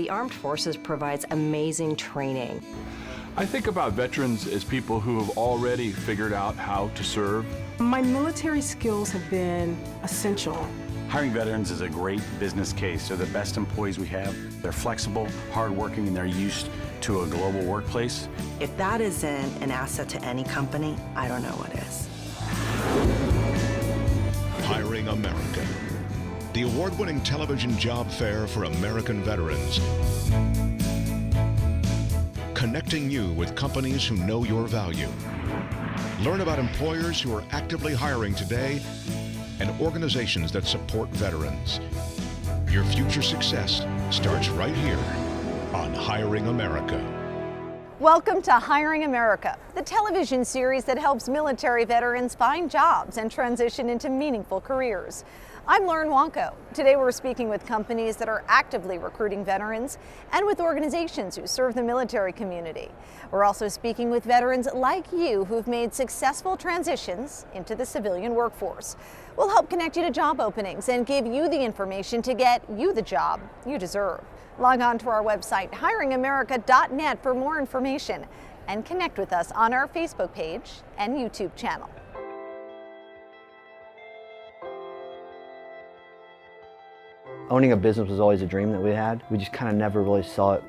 the Armed Forces provides amazing training. I think about veterans as people who have already figured out how to serve. My military skills have been essential. Hiring veterans is a great business case. They're the best employees we have. They're flexible, hardworking, and they're used to a global workplace. If that isn't an asset to any company, I don't know what is. Hiring America, the award-winning television job fair for American veterans. Connecting you with companies who know your value. Learn about employers who are actively hiring today and organizations that support veterans. Your future success starts right here on Hiring America. Welcome to Hiring America, the television series that helps military veterans find jobs and transition into meaningful careers. I'm Lauren Wanko. Today we're speaking with companies that are actively recruiting veterans and with organizations who serve the military community. We're also speaking with veterans like you who've made successful transitions into the civilian workforce. We'll help connect you to job openings and give you the information to get you the job you deserve. Log on to our website, hiringamerica.net, for more information and connect with us on our Facebook page and YouTube channel. Owning a business was always a dream that we had. We just kind of never really saw it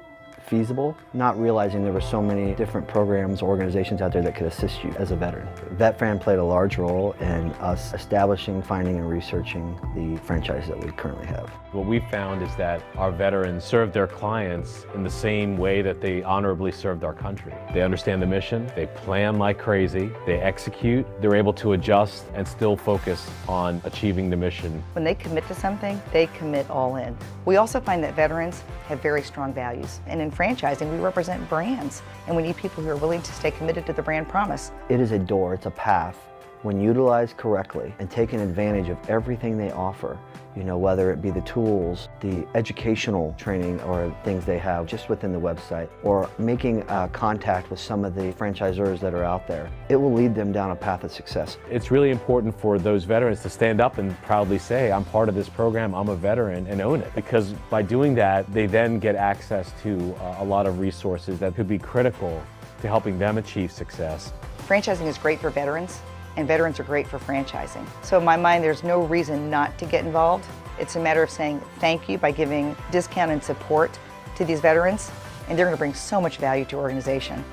feasible, not realizing there were so many different programs, organizations out there that could assist you as a veteran. VetFran played a large role in us establishing, finding, and researching the franchise that we currently have. What we've found is that our veterans serve their clients in the same way that they honorably served our country. They understand the mission, they plan like crazy, they execute, they're able to adjust and still focus on achieving the mission. When they commit to something, they commit all in. We also find that veterans have very strong values, and in franchising, we represent brands, and we need people who are willing to stay committed to the brand promise. It is a door, it's a path. When utilized correctly and taking advantage of everything they offer, you know, whether it be the tools, the educational training or things they have just within the website, or making contact with some of the franchisors that are out there, it will lead them down a path of success. It's really important for those veterans to stand up and proudly say, I'm part of this program, I'm a veteran, and own it. Because by doing that, they then get access to a lot of resources that could be critical to helping them achieve success. Franchising is great for veterans, and veterans are great for franchising. So in my mind, there's no reason not to get involved. It's a matter of saying thank you by giving discount and support to these veterans, and they're going to bring so much value to your organization.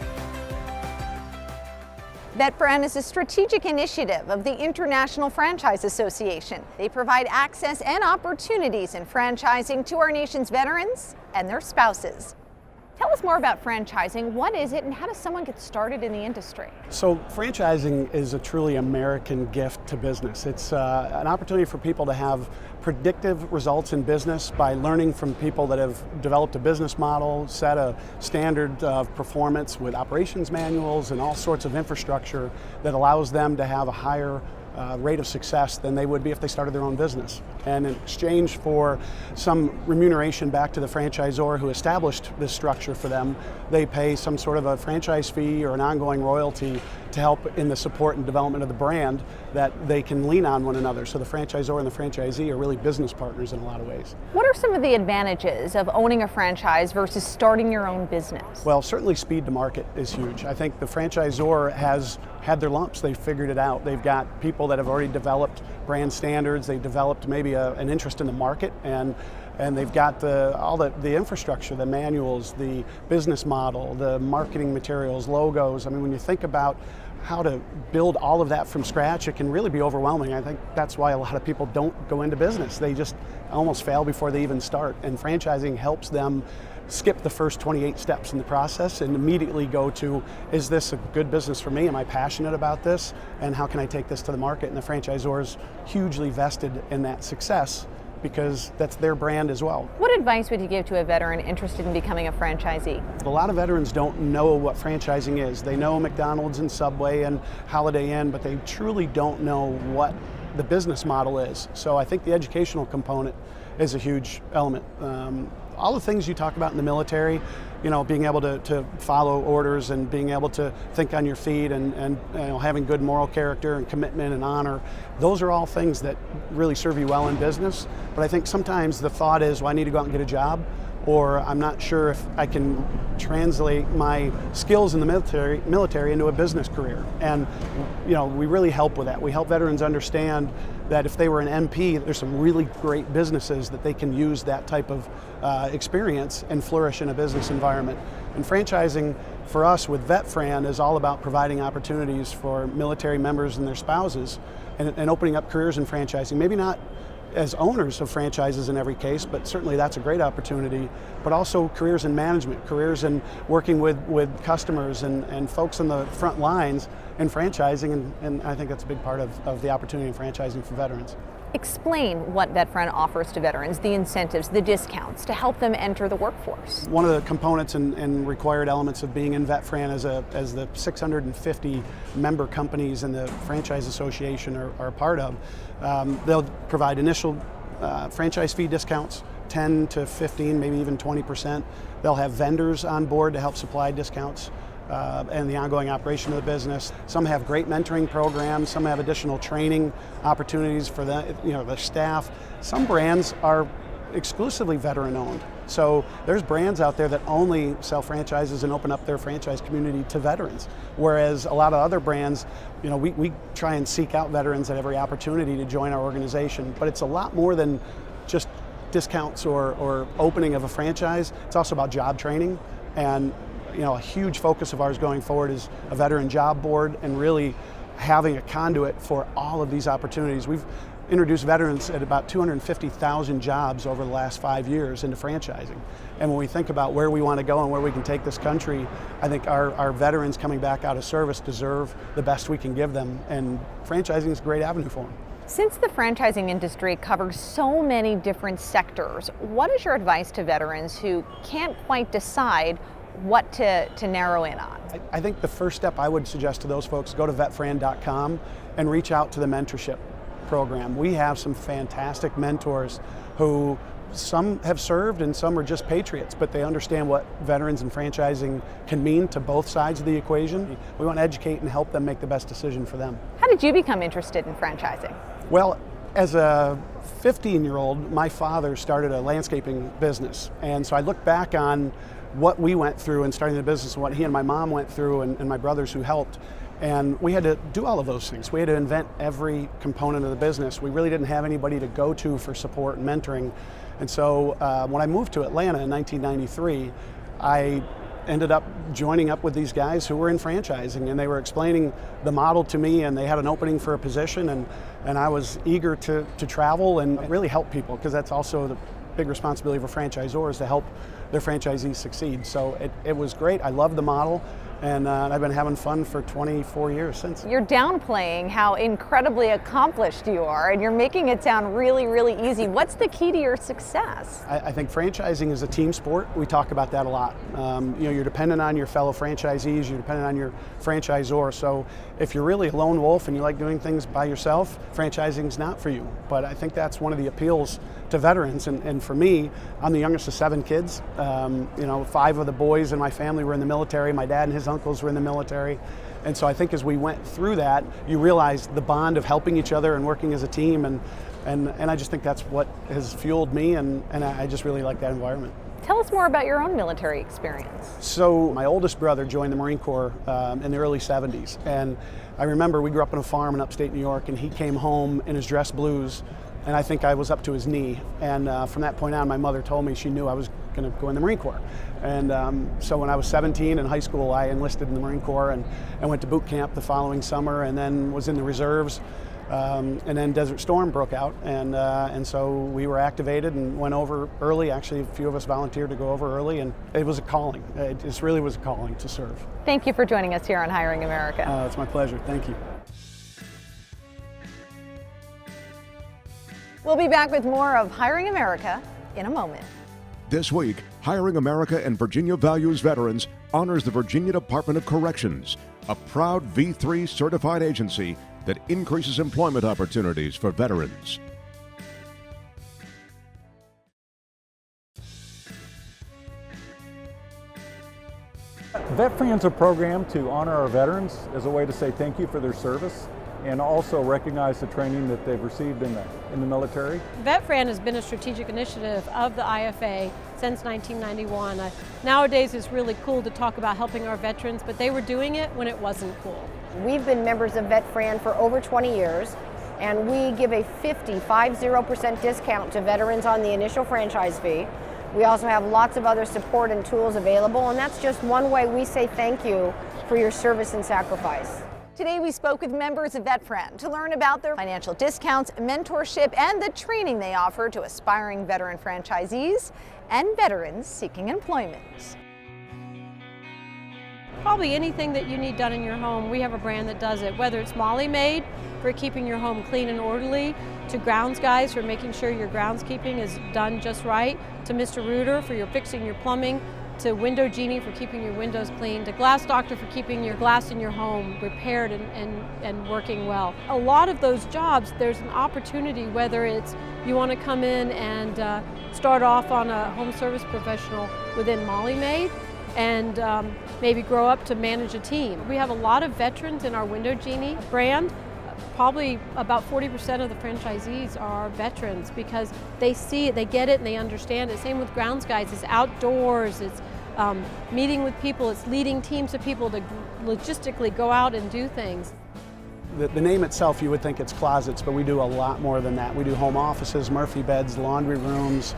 VetFran is a strategic initiative of the International Franchise Association. They provide access and opportunities in franchising to our nation's veterans and their spouses. Tell us more about franchising. What is it and how does someone get started in the industry? So franchising is a truly American gift to business. It's an opportunity for people to have predictive results in business by learning from people that have developed a business model, set a standard of performance with operations manuals and all sorts of infrastructure that allows them to have a higher rate of success than they would be if they started their own business. And in exchange for some remuneration back to the franchisor who established this structure for them, they pay some sort of a franchise fee or an ongoing royalty to help in the support and development of the brand that they can lean on one another. So the franchisor and the franchisee are really business partners in a lot of ways. What are some of the advantages of owning a franchise versus starting your own business? Well, certainly speed to market is huge. I think the franchisor has had their lumps, they've figured it out. They've got people that have already developed brand standards, they've developed maybe an interest in the market, and they've got all the infrastructure, the manuals, the business model, the marketing materials, logos. I mean, when you think about how to build all of that from scratch, it can really be overwhelming. I think that's why a lot of people don't go into business. They just almost fail before they even start. And franchising helps them skip the first 28 steps in the process and immediately go to, is this a good business for me? Am I passionate about this? And how can I take this to the market? And the franchisor's hugely vested in that success because that's their brand as well. What advice would you give to a veteran interested in becoming a franchisee? A lot of veterans don't know what franchising is. They know McDonald's and Subway and Holiday Inn, but they truly don't know what the business model is. So I think the educational component is a huge element. All the things you talk about in the military, you know, being able to follow orders and being able to think on your feet and you know, having good moral character and commitment and honor, those are all things that really serve you well in business. But I think sometimes the thought is, well, I need to go out and get a job. or I'm not sure if I can translate my skills in the military into a business career. And we really help with that. We help veterans understand that if they were an MP, there's some really great businesses that they can use that type of experience and flourish in a business environment. And franchising for us with VetFran is all about providing opportunities for military members and their spouses and opening up careers in franchising. Maybe not as owners of franchises in every case, but certainly that's a great opportunity, but also careers in management, careers in working with customers and folks on the front lines in franchising, and I think that's a big part of the opportunity in franchising for veterans. Explain what VetFran offers to veterans, the incentives, the discounts to help them enter the workforce. One of the components and required elements of being in VetFran as the 650 member companies in the Franchise Association are part of, they'll provide initial franchise fee discounts, 10 to 15, maybe even 20%. They'll have vendors on board to help supply discounts. And the ongoing operation of the business. Some have great mentoring programs, some have additional training opportunities for their staff. Some brands are exclusively veteran owned. So there's brands out there that only sell franchises and open up their franchise community to veterans. Whereas a lot of other brands, we try and seek out veterans at every opportunity to join our organization. But it's a lot more than just discounts or opening of a franchise. It's also about job training, and a huge focus of ours going forward is a veteran job board and really having a conduit for all of these opportunities. We've introduced veterans at about 250,000 jobs over the last 5 years into franchising. And when we think about where we want to go and where we can take this country, I think our veterans coming back out of service deserve the best we can give them, and franchising is a great avenue for them. Since the franchising industry covers so many different sectors, what is your advice to veterans who can't quite decide what to narrow in on? I think the first step I would suggest to those folks, go to VetFran.com and reach out to the mentorship program. We have some fantastic mentors who some have served and some are just patriots, but they understand what veterans and franchising can mean to both sides of the equation. We want to educate and help them make the best decision for them. How did you become interested in franchising? Well, as a 15-year-old, my father started a landscaping business, and so I look back on what we went through in starting the business and what he and my mom went through and my brothers who helped. And we had to do all of those things. We had to invent every component of the business. We really didn't have anybody to go to for support and mentoring. And so when I moved to Atlanta in 1993, I ended up joining up with these guys who were in franchising, and they were explaining the model to me, and they had an opening for a position, and I was eager to travel and really help people, because that's also the big responsibility for franchisors, to help their franchisees succeed. So it was great. I loved the model, and I've been having fun for 24 years since. You're downplaying how incredibly accomplished you are, and you're making it sound really, really easy. What's the key to your success? I think franchising is a team sport. We talk about that a lot. You're dependent on your fellow franchisees, you're dependent on your franchisor. So if you're really a lone wolf and you like doing things by yourself, franchising's not for you. But I think that's one of the appeals to veterans, and for me, I'm the youngest of 7 kids. 5 of the boys in my family were in the military. My dad and his uncles were in the military. And so I think as we went through that, you realize the bond of helping each other and working as a team, and I just think that's what has fueled me, and I just really like that environment. Tell us more about your own military experience. So my oldest brother joined the Marine Corps in the early 70s, and I remember we grew up on a farm in upstate New York, and he came home in his dress blues, and I think I was up to his knee. And from that point on, my mother told me she knew I was going to go in the Marine Corps. And so when I was 17 in high school, I enlisted in the Marine Corps and went to boot camp the following summer, and then was in the reserves. And then Desert Storm broke out, and so we were activated and went over early. Actually, a few of us volunteered to go over early, and it was a calling. It just really was a calling to serve. Thank you for joining us here on Hiring America. It's my pleasure. Thank you. We'll be back with more of Hiring America in a moment. This week, Hiring America and Virginia Values Veterans honors the Virginia Department of Corrections, a proud V3 certified agency that increases employment opportunities for veterans. VetFran's a program to honor our veterans as a way to say thank you for their service. and also recognize the training that they've received in the military. VetFran has been a strategic initiative of the IFA since 1991. Nowadays it's really cool to talk about helping our veterans, but they were doing it when it wasn't cool. We've been members of VetFran for over 20 years, and we give a 50% discount to veterans on the initial franchise fee. We also have lots of other support and tools available, and that's just one way we say thank you for your service and sacrifice. Today we spoke with members of VetFran to learn about their financial discounts, mentorship, and the training they offer to aspiring veteran franchisees and veterans seeking employment. Probably anything that you need done in your home, we have a brand that does it, whether it's Molly Maid for keeping your home clean and orderly, to Grounds Guys for making sure your groundskeeping is done just right, to Mr. Rooter for your fixing your plumbing, to Window Genie for keeping your windows clean, to Glass Doctor for keeping your glass in your home repaired and working well. A lot of those jobs, there's an opportunity, whether it's you want to come in and start off on a home service professional within Molly Maid, and maybe grow up to manage a team. We have a lot of veterans in our Window Genie brand. Probably about 40% of the franchisees are veterans because they see it, they get it, and they understand it. Same with Grounds Guys. It's outdoors, it's meeting with people, it's leading teams of people to logistically go out and do things. The name itself, you would think it's closets, but we do a lot more than that. We do home offices, Murphy beds, laundry rooms,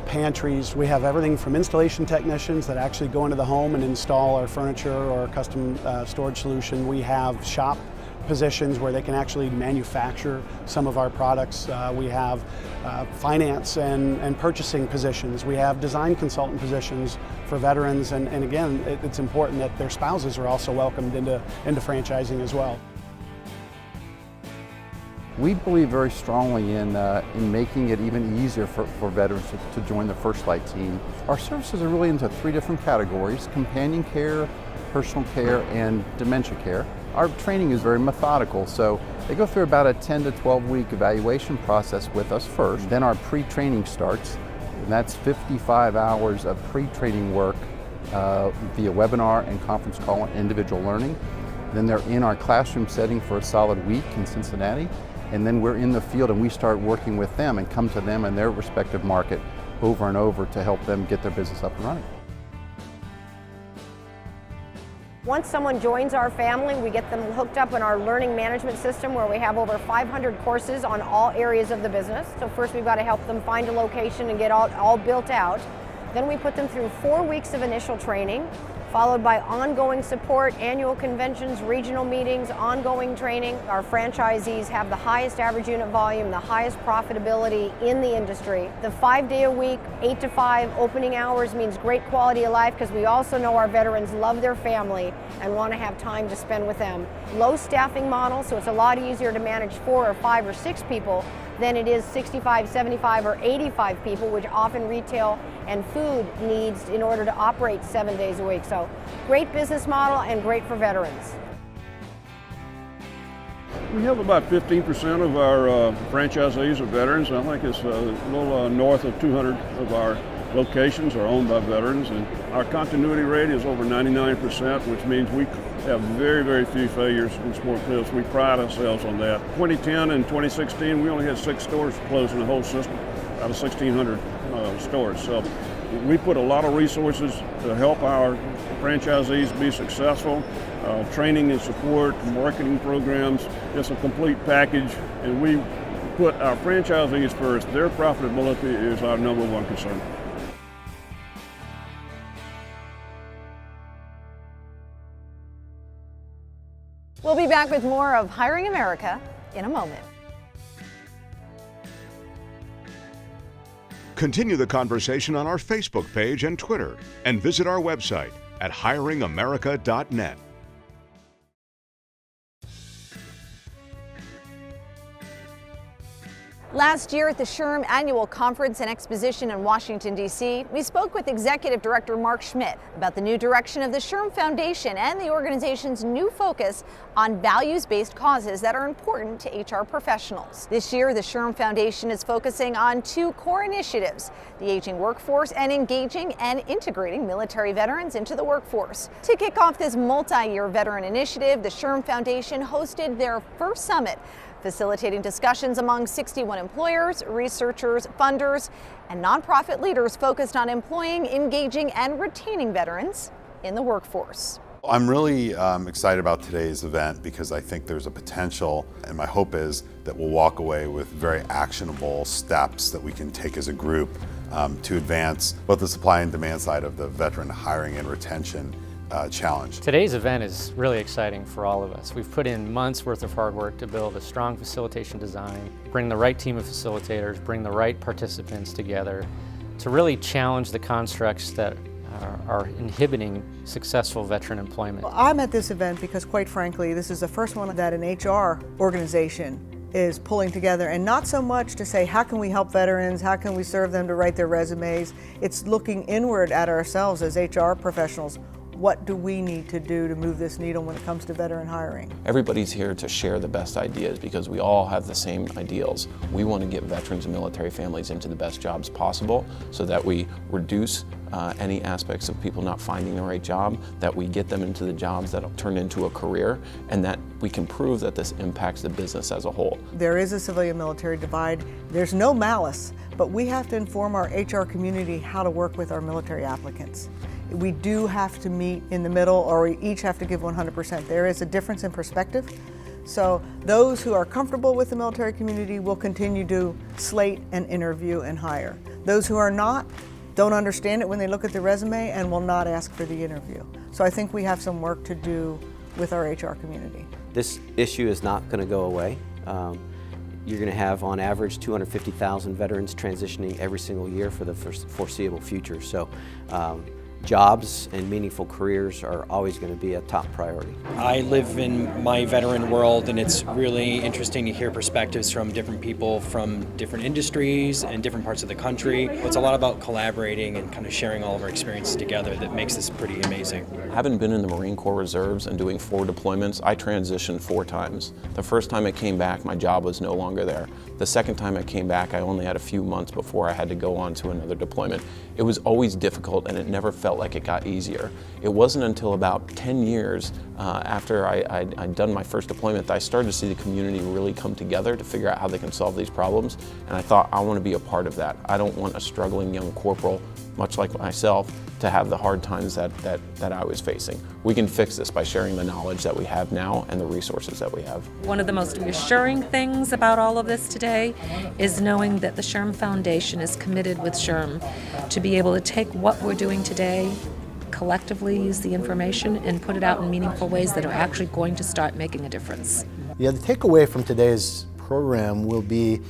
pantries. We have everything from installation technicians that actually go into the home and install our furniture or custom storage solution. We have shop positions where they can actually manufacture some of our products. We have finance and purchasing positions. We have design consultant positions for veterans, and again, it's important that their spouses are also welcomed into franchising as well. We believe very strongly in making it even easier for veterans to join the First Light team. Our services are really into 3 different categories: companion care, personal care, and dementia care. Our training is very methodical, so they go through about a 10 to 12-week evaluation process with us first. Then our pre-training starts, and that's 55 hours of pre-training work via webinar and conference call and individual learning. Then they're in our classroom setting for a solid week in Cincinnati, and then we're in the field and we start working with them and come to them in their respective market over and over to help them get their business up and running. Once someone joins our family, we get them hooked up in our learning management system where we have over 500 courses on all areas of the business. So first we've got to help them find a location and get all built out. Then we put them through 4 weeks of initial training, followed by ongoing support, annual conventions, regional meetings, ongoing training. Our franchisees have the highest average unit volume, the highest profitability in the industry. The 5-day-a-week, 8 to 5 opening hours means great quality of life because we also know our veterans love their family and want to have time to spend with them. Low staffing model, so it's a lot easier to manage 4 or 5 or 6 people than it is 65, 75, or 85 people, which often retail and food needs in order to operate 7 days a week. So great business model and great for veterans. We have about 15% of our franchisees are veterans. I think it's a little north of 200 of our locations are owned by veterans, and our continuity rate is over 99%, which means we have very, very few failures in sport clips. We pride ourselves on that. 2010 and 2016, we only had 6 stores closed in the whole system out of 1,600 stores. So we put a lot of resources to help our franchisees be successful. Training and support, marketing programs, it's a complete package, and we put our franchisees first. Their profitability is our #1 concern. We'll be back with more of Hiring America in a moment. Continue the conversation on our Facebook page and Twitter, and visit our website at hiringamerica.net. Last year at the SHRM Annual Conference and Exposition in Washington, D.C., we spoke with Executive Director Mark Schmidt about the new direction of the SHRM Foundation and the organization's new focus on values-based causes that are important to HR professionals. This year, the SHRM Foundation is focusing on two core initiatives: the aging workforce and engaging and integrating military veterans into the workforce. To kick off this multi-year veteran initiative, the SHRM Foundation hosted their first summit, facilitating discussions among 61 employers, researchers, funders, and nonprofit leaders focused on employing, engaging, and retaining veterans in the workforce. I'm really excited about today's event because I think there's a potential, and my hope is that we'll walk away with very actionable steps that we can take as a group to advance both the supply and demand side of the veteran hiring and retention challenge. Today's event is really exciting for all of us. We've put in months worth of hard work to build a strong facilitation design, bring the right team of facilitators, bring the right participants together to really challenge the constructs that are inhibiting successful veteran employment. Well, I'm at this event because, quite frankly, this is the first one that an HR organization is pulling together, and not so much to say, how can we help veterans, how can we serve them to write their resumes? It's looking inward at ourselves as HR professionals. What do we need to do to move this needle when it comes to veteran hiring? Everybody's here to share the best ideas because we all have the same ideals. We want to get veterans and military families into the best jobs possible so that we reduce any aspects of people not finding the right job, that we get them into the jobs that'll turn into a career, and that we can prove that this impacts the business as a whole. There is a civilian-military divide. There's no malice, but we have to inform our HR community how to work with our military applicants. We do have to meet in the middle, or we each have to give 100%. There is a difference in perspective. So those who are comfortable with the military community will continue to slate and interview and hire. Those who are not, don't understand it when they look at the resume and will not ask for the interview. So I think we have some work to do with our HR community. This issue is not going to go away. You're going to have, on average, 250,000 veterans transitioning every single year for the foreseeable future. So jobs and meaningful careers are always going to be a top priority. I live in my veteran world, and it's really interesting to hear perspectives from different people from different industries and different parts of the country. It's a lot about collaborating and kind of sharing all of our experiences together that makes this pretty amazing. Having been in the Marine Corps Reserves and doing 4 deployments, I transitioned 4 times. The first time I came back, my job was no longer there. The second time I came back, I only had a few months before I had to go on to another deployment. It was always difficult, and it never felt like it got easier. It wasn't until about 10 years after I'd done my first deployment that I started to see the community really come together to figure out how they can solve these problems, and I thought, I want to be a part of that. I don't want a struggling young corporal, much like myself, to have the hard times that I was facing. We can fix this by sharing the knowledge that we have now and the resources that we have. One of the most reassuring things about all of this today is knowing that the SHRM Foundation is committed with SHRM to be able to take what we're doing today, collectively use the information, and put it out in meaningful ways that are actually going to start making a difference. Yeah, the takeaway from today's program will be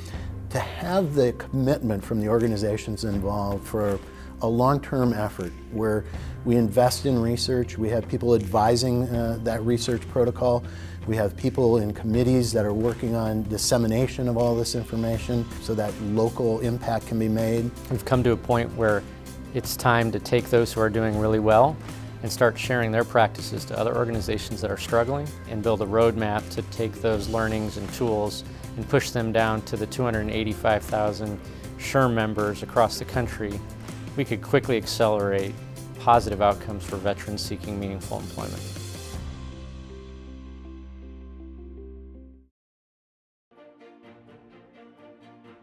to have the commitment from the organizations involved for a long-term effort where we invest in research, we have people advising that research protocol, we have people in committees that are working on dissemination of all this information so that local impact can be made. We've come to a point where it's time to take those who are doing really well and start sharing their practices to other organizations that are struggling, and build a roadmap to take those learnings and tools and push them down to the 285,000 SHRM members across the country. We could quickly accelerate positive outcomes for veterans seeking meaningful employment.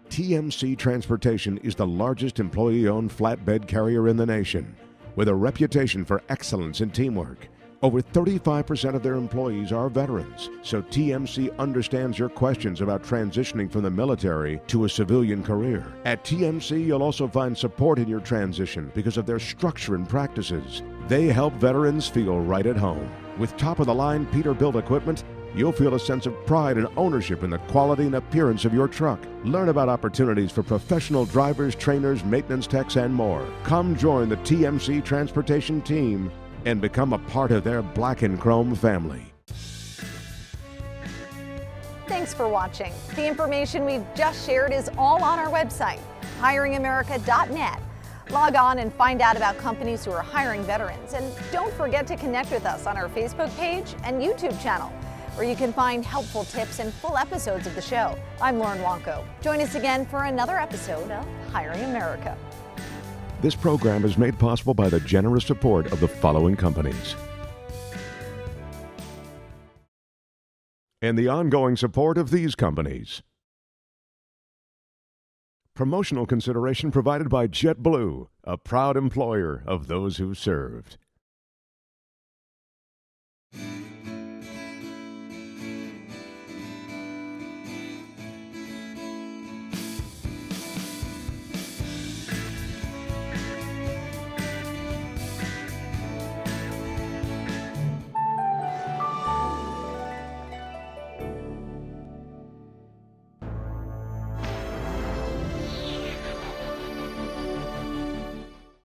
TMC Transportation is the largest employee-owned flatbed carrier in the nation, with a reputation for excellence in teamwork. Over 35% of their employees are veterans, so TMC understands your questions about transitioning from the military to a civilian career. At TMC, you'll also find support in your transition because of their structure and practices. They help veterans feel right at home. With top-of-the-line Peterbilt equipment, you'll feel a sense of pride and ownership in the quality and appearance of your truck. Learn about opportunities for professional drivers, trainers, maintenance techs, and more. Come join the TMC Transportation team and become a part of their black and chrome family. Thanks for watching. The information we've just shared is all on our website, hiringamerica.net. Log on and find out about companies who are hiring veterans. And don't forget to connect with us on our Facebook page and YouTube channel, where you can find helpful tips and full episodes of the show. I'm Lauren Wanko. Join us again for another episode of Hiring America. This program is made possible by the generous support of the following companies and the ongoing support of these companies. Promotional consideration provided by JetBlue, a proud employer of those who served.